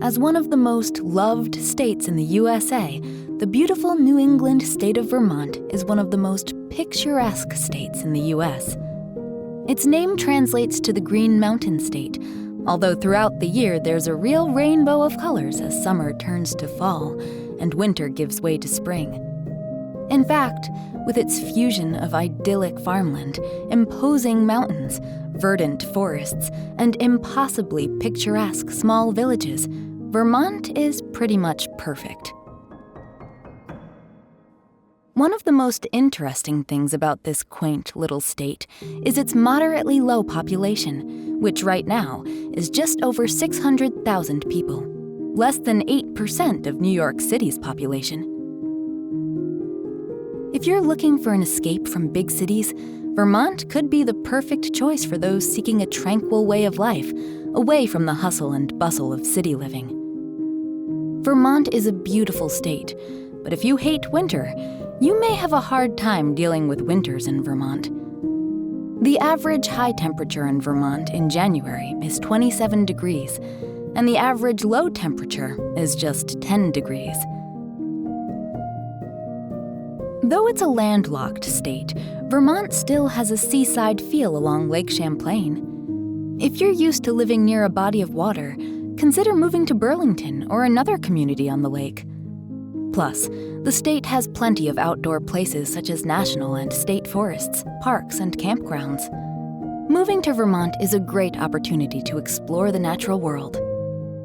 As one of the most loved states in the USA, the beautiful New England state of Vermont is one of the most picturesque states in the US. Its name translates to the Green Mountain State, although throughout the year there's a real rainbow of colors as summer turns to fall and winter gives way to spring. In fact, with its fusion of idyllic farmland, imposing mountains, verdant forests, and impossibly picturesque small villages, Vermont is pretty much perfect. One of the most interesting things about this quaint little state is its moderately low population, which right now is just over 600,000 people, less than 8% of New York City's population. If you're looking for an escape from big cities, Vermont could be the perfect choice for those seeking a tranquil way of life, away from the hustle and bustle of city living. Vermont is a beautiful state, but if you hate winter, you may have a hard time dealing with winters in Vermont. The average high temperature in Vermont in January is 27 degrees, and the average low temperature is just 10 degrees. Though it's a landlocked state, Vermont still has a seaside feel along Lake Champlain. If you're used to living near a body of water, consider moving to Burlington or another community on the lake. Plus, the state has plenty of outdoor places such as national and state forests, parks, and campgrounds. Moving to Vermont is a great opportunity to explore the natural world.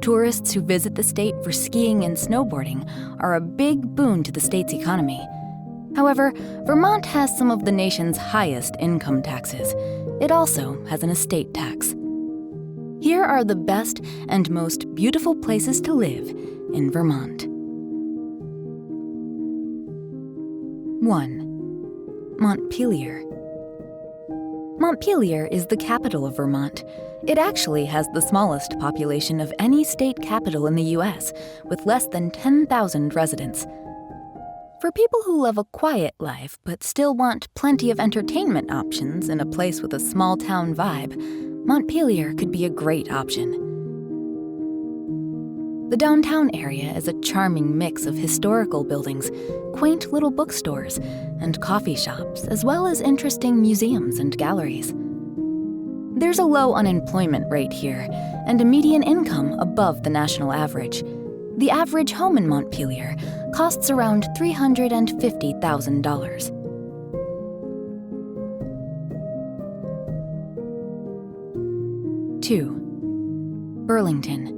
Tourists who visit the state for skiing and snowboarding are a big boon to the state's economy. However, Vermont has some of the nation's highest income taxes. It also has an estate tax. Here are the best and most beautiful places to live in Vermont. 1. Montpelier. Montpelier is the capital of Vermont. It actually has the smallest population of any state capital in the US, with less than 10,000 residents. For people who love a quiet life but still want plenty of entertainment options in a place with a small-town vibe, Montpelier could be a great option. The downtown area is a charming mix of historical buildings, quaint little bookstores, and coffee shops, as well as interesting museums and galleries. There's a low unemployment rate here, and a median income above the national average. The average home in Montpelier costs around $350,000. 2. Burlington.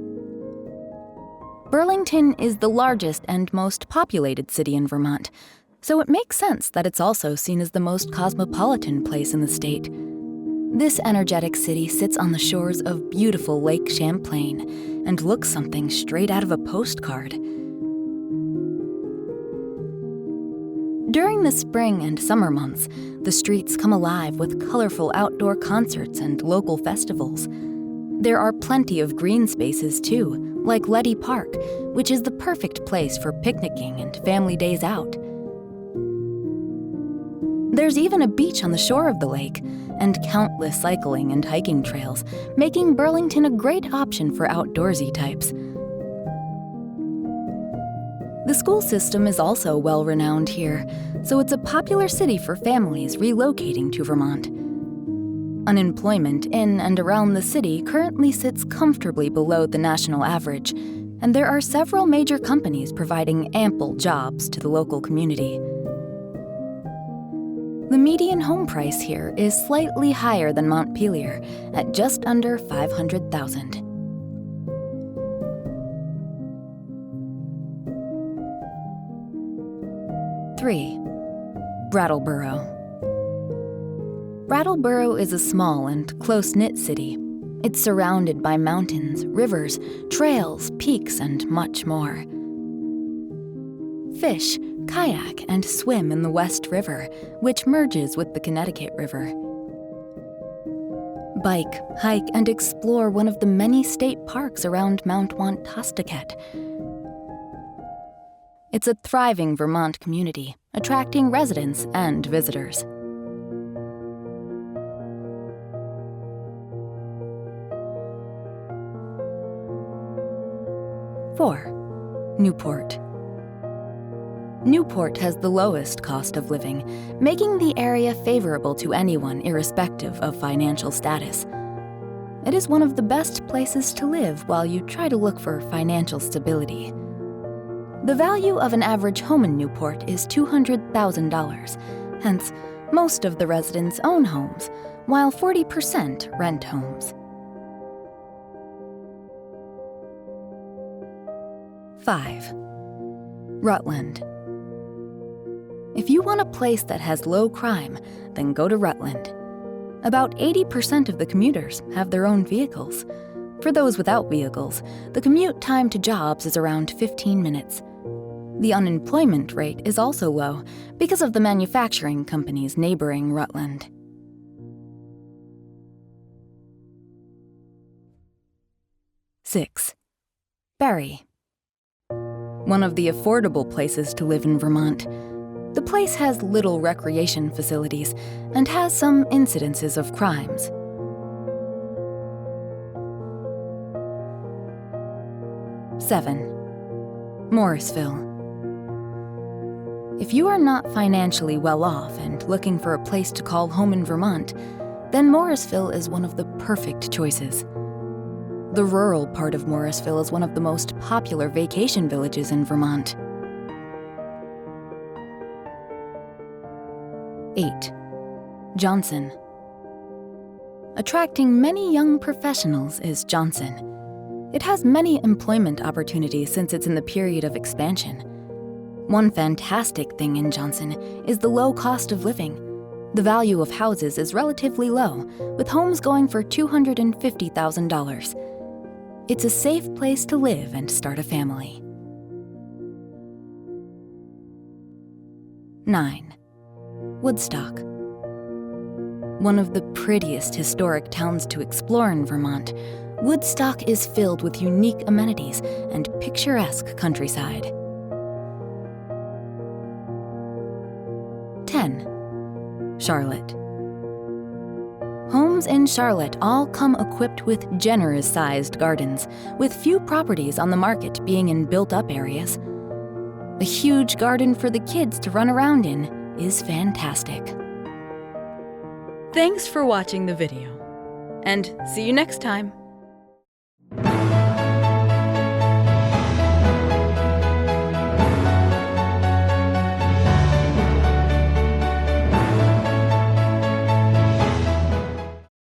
Burlington is the largest and most populated city in Vermont, so it makes sense that it's also seen as the most cosmopolitan place in the state. This energetic city sits on the shores of beautiful Lake Champlain and looks something straight out of a postcard. During the spring and summer months, the streets come alive with colorful outdoor concerts and local festivals. There are plenty of green spaces too, like Letty Park, which is the perfect place for picnicking and family days out. There's even a beach on the shore of the lake, and countless cycling and hiking trails, making Burlington a great option for outdoorsy types. The school system is also well-renowned here, so it's a popular city for families relocating to Vermont. Unemployment in and around the city currently sits comfortably below the national average, and there are several major companies providing ample jobs to the local community. The median home price here is slightly higher than Montpelier, at just under $500,000. 3. Rattleboro. Rattleboro is a small and close-knit city. It's surrounded by mountains, rivers, trails, peaks, and much more. Fish, kayak, and swim in the West River, which merges with the Connecticut River. Bike, hike, and explore one of the many state parks around Mount Wantostaket. It's a thriving Vermont community, attracting residents and visitors. 4. Newport. Newport has the lowest cost of living, making the area favorable to anyone irrespective of financial status. It is one of the best places to live while you try to look for financial stability. The value of an average home in Newport is $200,000, hence, most of the residents own homes, while 40% rent homes. 5. Rutland. If you want a place that has low crime, then go to Rutland. About 80% of the commuters have their own vehicles. For those without vehicles, the commute time to jobs is around 15 minutes. The unemployment rate is also low because of the manufacturing companies neighboring Rutland. 6. Barre. One of the affordable places to live in Vermont. The place has little recreation facilities and has some incidences of crimes. 7. Morrisville. If you are not financially well off and looking for a place to call home in Vermont, then Morrisville is one of the perfect choices. The rural part of Morrisville is one of the most popular vacation villages in Vermont. 8. Johnson. Attracting many young professionals is Johnson. It has many employment opportunities since it's in the period of expansion. One fantastic thing in Johnson is the low cost of living. The value of houses is relatively low, with homes going for $250,000. It's a safe place to live and start a family. 9. Woodstock. One of the prettiest historic towns to explore in Vermont, Woodstock is filled with unique amenities and picturesque countryside. 10. Charlotte. Homes in Charlotte all come equipped with generous-sized gardens, with few properties on the market being in built-up areas. A huge garden for the kids to run around in is fantastic. Thanks for watching the video, and see you next time.